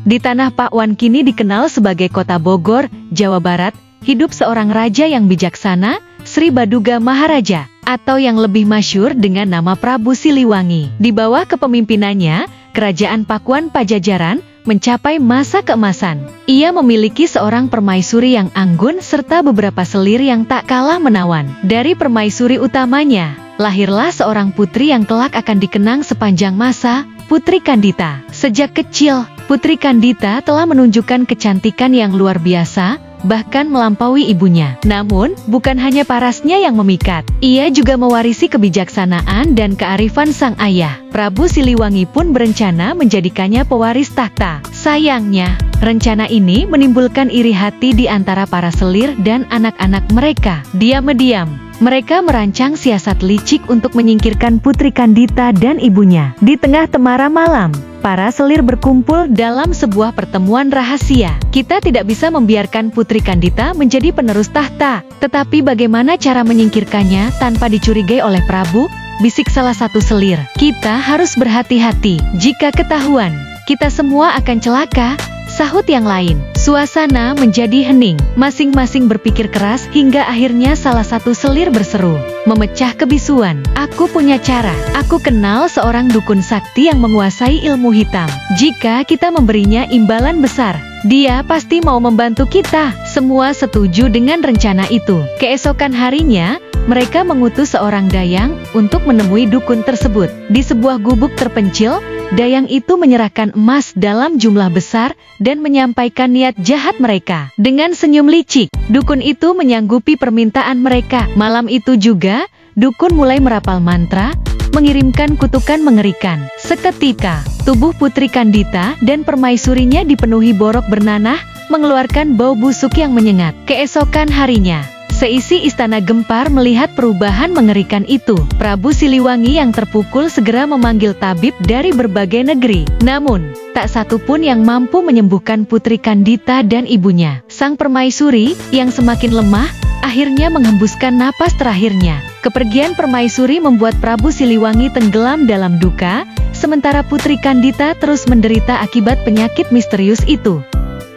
Di tanah Pakwan kini dikenal sebagai Kota Bogor, Jawa Barat, hidup seorang raja yang bijaksana, Sri Baduga Maharaja, atau yang lebih masyhur dengan nama Prabu Siliwangi. Di bawah kepemimpinannya, Kerajaan Pakuan Pajajaran mencapai masa keemasan. Ia memiliki seorang permaisuri yang anggun serta beberapa selir yang tak kalah menawan. Dari permaisuri utamanya, lahirlah seorang putri yang kelak akan dikenang sepanjang masa, Putri Kandita. Sejak kecil, Putri Kandita telah menunjukkan kecantikan yang luar biasa, bahkan melampaui ibunya. Namun, bukan hanya parasnya yang memikat. Ia juga mewarisi kebijaksanaan dan kearifan sang ayah. Prabu Siliwangi pun berencana menjadikannya pewaris takhta. Sayangnya, rencana ini menimbulkan iri hati di antara para selir dan anak-anak mereka. Diam-diam, mereka merancang siasat licik untuk menyingkirkan Putri Kandita dan ibunya. Di tengah temara malam, para selir berkumpul dalam sebuah pertemuan rahasia. Kita tidak bisa membiarkan Putri Kandita menjadi penerus tahta. Tetapi bagaimana cara menyingkirkannya tanpa dicurigai oleh Prabu? Bisik salah satu selir. Kita harus berhati-hati. Jika ketahuan, kita semua akan celaka, sahut yang lain. Suasana menjadi hening. Masing-masing berpikir keras hingga akhirnya salah satu selir berseru, memecah kebisuan. Aku punya cara. Aku kenal seorang dukun sakti yang menguasai ilmu hitam. Jika kita memberinya imbalan besar, dia pasti mau membantu kita. Semua setuju dengan rencana itu. Keesokan harinya, mereka mengutus seorang dayang untuk menemui dukun tersebut. Di sebuah gubuk terpencil, dayang itu menyerahkan emas dalam jumlah besar dan menyampaikan niat jahat mereka. Dengan senyum licik, dukun itu menyanggupi permintaan mereka. Malam itu juga, dukun mulai merapal mantra, mengirimkan kutukan mengerikan. Seketika, tubuh Putri Kandita dan permaisurinya dipenuhi borok bernanah, mengeluarkan bau busuk yang menyengat. Keesokan harinya, seisi istana gempar melihat perubahan mengerikan itu. Prabu Siliwangi yang terpukul segera memanggil tabib dari berbagai negeri. Namun, tak satu pun yang mampu menyembuhkan Putri Kandita dan ibunya. Sang permaisuri, yang semakin lemah, akhirnya menghembuskan napas terakhirnya. Kepergian permaisuri membuat Prabu Siliwangi tenggelam dalam duka, sementara Putri Kandita terus menderita akibat penyakit misterius itu.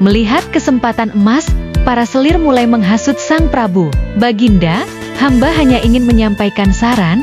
Melihat kesempatan emas, para selir mulai menghasut sang Prabu. Baginda, hamba hanya ingin menyampaikan saran,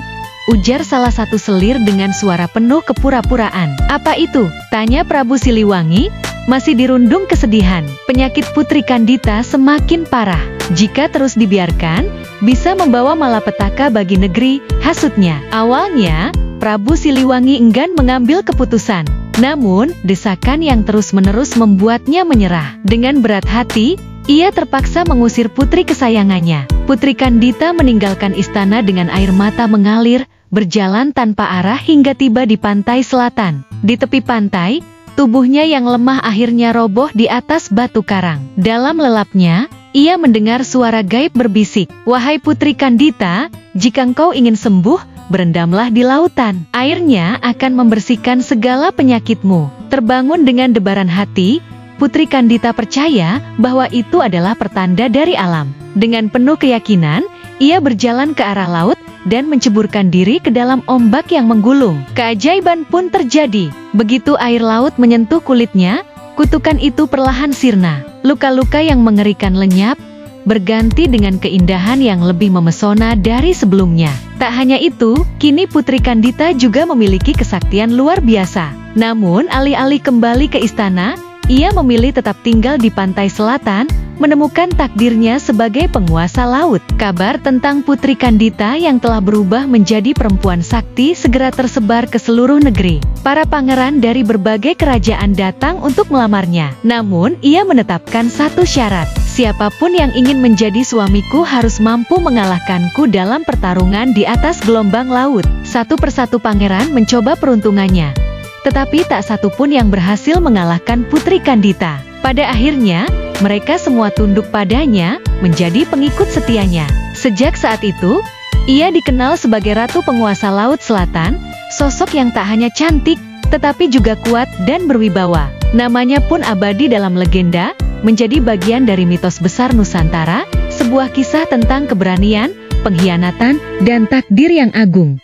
ujar salah satu selir dengan suara penuh kepura-puraan. Apa itu? Tanya Prabu Siliwangi, masih dirundung kesedihan. Penyakit Putri Kandita semakin parah. Jika terus dibiarkan, bisa membawa malapetaka bagi negeri, hasutnya. Awalnya, Prabu Siliwangi enggan mengambil keputusan. Namun, desakan yang terus-menerus membuatnya menyerah. Dengan berat hati, ia terpaksa mengusir putri kesayangannya. Putri Kandita meninggalkan istana dengan air mata mengalir, berjalan tanpa arah hingga tiba di pantai selatan. Di tepi pantai, tubuhnya yang lemah akhirnya roboh di atas batu karang. Dalam lelapnya, ia mendengar suara gaib berbisik, "Wahai Putri Kandita, jika engkau ingin sembuh, berendamlah di lautan. Airnya akan membersihkan segala penyakitmu." Terbangun dengan debaran hati, Putri Kandita percaya bahwa itu adalah pertanda dari alam. Dengan penuh keyakinan, ia berjalan ke arah laut dan menceburkan diri ke dalam ombak yang menggulung. Keajaiban pun terjadi. Begitu air laut menyentuh kulitnya, kutukan itu perlahan sirna. Luka-luka yang mengerikan lenyap, berganti dengan keindahan yang lebih memesona dari sebelumnya. Tak hanya itu, kini Putri Kandita juga memiliki kesaktian luar biasa. Namun, alih-alih kembali ke istana, ia memilih tetap tinggal di pantai selatan, menemukan takdirnya sebagai penguasa laut. Kabar tentang Putri Kandita yang telah berubah menjadi perempuan sakti segera tersebar ke seluruh negeri. Para pangeran dari berbagai kerajaan datang untuk melamarnya. Namun, ia menetapkan satu syarat. Siapapun yang ingin menjadi suamiku harus mampu mengalahkanku dalam pertarungan di atas gelombang laut. Satu persatu pangeran mencoba peruntungannya. Tetapi tak satu pun yang berhasil mengalahkan Putri Kandita. Pada akhirnya, mereka semua tunduk padanya, menjadi pengikut setianya. Sejak saat itu, ia dikenal sebagai Ratu Penguasa Laut Selatan, sosok yang tak hanya cantik, tetapi juga kuat dan berwibawa. Namanya pun abadi dalam legenda, menjadi bagian dari mitos besar Nusantara, sebuah kisah tentang keberanian, pengkhianatan, dan takdir yang agung.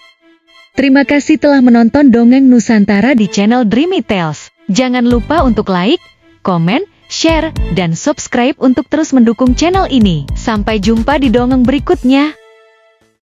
Terima kasih telah menonton Dongeng Nusantara di channel Dreamy Tales. Jangan lupa untuk like, komen, share, dan subscribe untuk terus mendukung channel ini. Sampai jumpa di dongeng berikutnya.